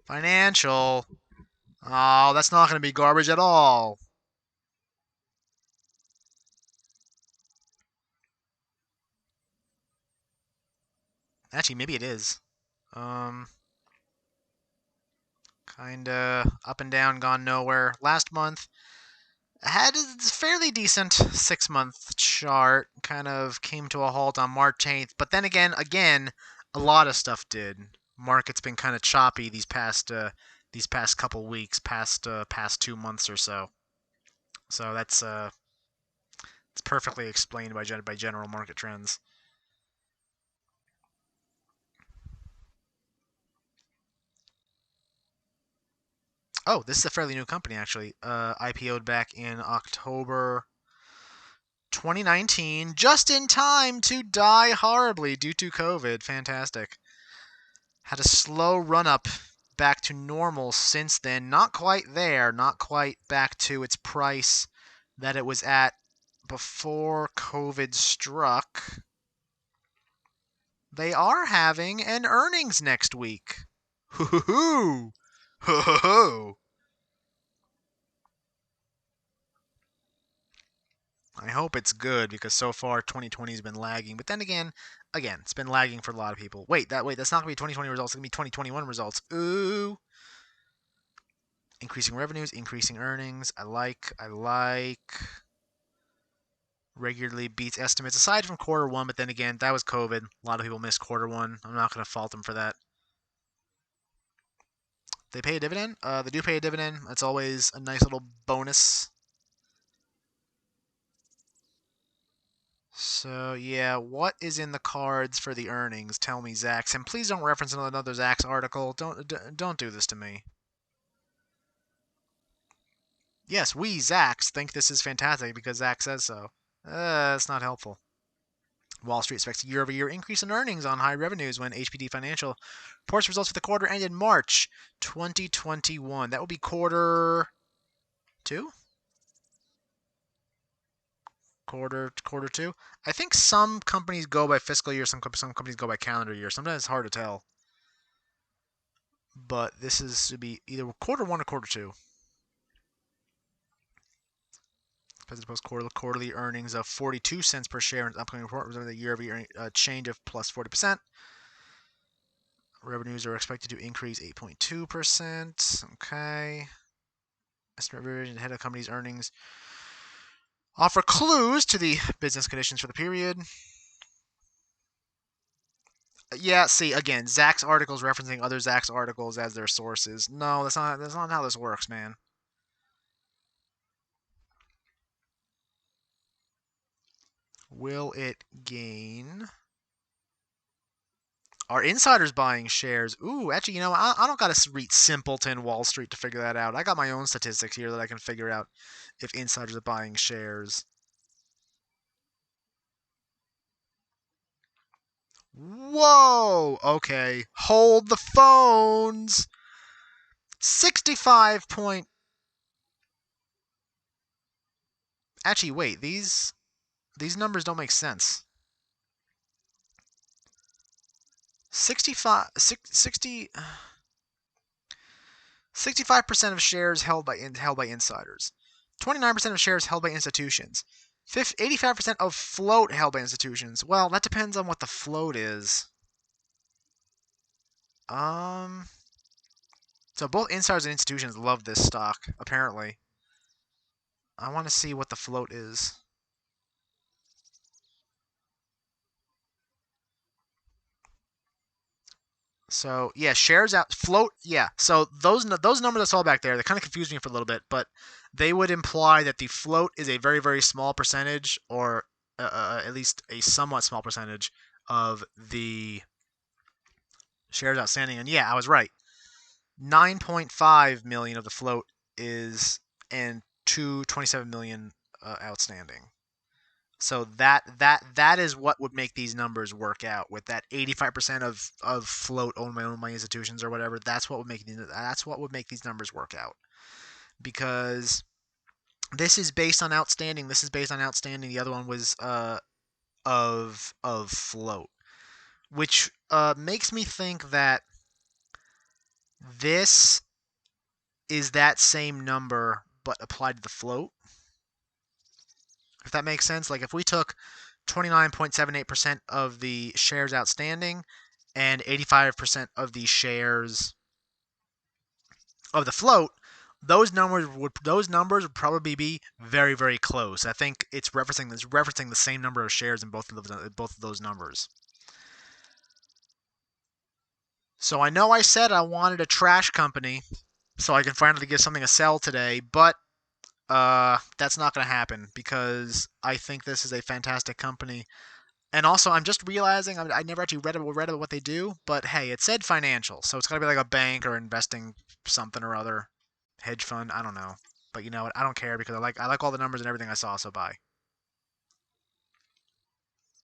Financial. Oh, that's not going to be garbage at all. Actually, maybe it is. Um, Kinda up and down, gone nowhere. Last month had a fairly decent 6 month chart. Kind of came to a halt on March 8th, but then again, a lot of stuff did. Market's been kind of choppy these past couple weeks, past 2 months or so. So that's it's perfectly explained by general market trends. Oh, this is a fairly new company actually. IPO'd back in October 2019, just in time to die horribly due to COVID. Fantastic. Had a slow run up back to normal since then. Not quite there, not quite back to its price that it was at before COVID struck. They are having an earnings next week. Hoo hoo hoo! Hoo hoo hoo! I hope it's good because so far 2020 has been lagging. But then again, it's been lagging for a lot of people. Wait, that's not gonna be 2020 results. It's gonna be 2021 results. Ooh, increasing revenues, increasing earnings. I like. Regularly beats estimates aside from quarter one. But then again, that was COVID. A lot of people missed quarter one. I'm not gonna fault them for that. They pay a dividend. They do pay a dividend. That's always a nice little bonus. So yeah, what is in the cards for the earnings? Tell me, Zax, and please don't reference another Zax article. Don't do this to me. Yes, we Zax think this is fantastic because Zax says so. That's not helpful. Wall Street expects a year-over-year increase in earnings on high revenues when HBT Financial reports results for the quarter ended March 2021. That will be quarter two. Quarter two. I think some companies go by fiscal year, some companies go by calendar year. Sometimes it's hard to tell. But this is to be either quarter one or quarter two. Expected to post quarterly earnings of 42 cents per share in its upcoming report, resulting in a year-over-year change of plus 40%. Revenues are expected to increase 8.2%. Okay. Estimate revision ahead of company's earnings offer clues to the business conditions for the period. Yeah, see, again, Zach's articles referencing other Zach's articles as their sources. No, that's not how this works, man. Will it gain? Are insiders buying shares? Ooh, actually, I don't got to read simpleton Wall Street to figure that out. I got my own statistics here that I can figure out if insiders are buying shares. Whoa! Okay, hold the phones. 65 point. Actually, wait. These numbers don't make sense. 65 60 65% of shares held by insiders. 29% of shares held by institutions. 85% of float held by institutions. Well, that depends on what the float is. Um so both insiders and institutions love this stock, apparently. I want to see what the float is. So yeah, shares out float. Yeah, so those numbers I saw back there, they kind of confused me for a little bit, but they would imply that the float is a very small percentage, or at least a somewhat small percentage of the shares outstanding. And yeah, I was right. 9.5 million of the float is and 227 million outstanding. So that is what would make these numbers work out with that 85% of float owned by institutions or whatever. That's what would make these numbers work out because this is based on outstanding. This is based on outstanding. The other one was of float, which makes me think that this is that same number but applied to the float. If that makes sense. Like if we took 29.78% of the shares outstanding and 85% of the shares of the float, those numbers would probably be very, very close. I think it's referencing the same number of shares in both of those numbers. So I know I said I wanted a trash company so I can finally give something a sell today, but that's not going to happen because I think this is a fantastic company. And also, I'm just realizing I never actually read about what they do, but hey, it said financial, so it's got to be like a bank or investing something or other, hedge fund. I don't know, but you know what? I don't care because I like all the numbers and everything I saw. So bye.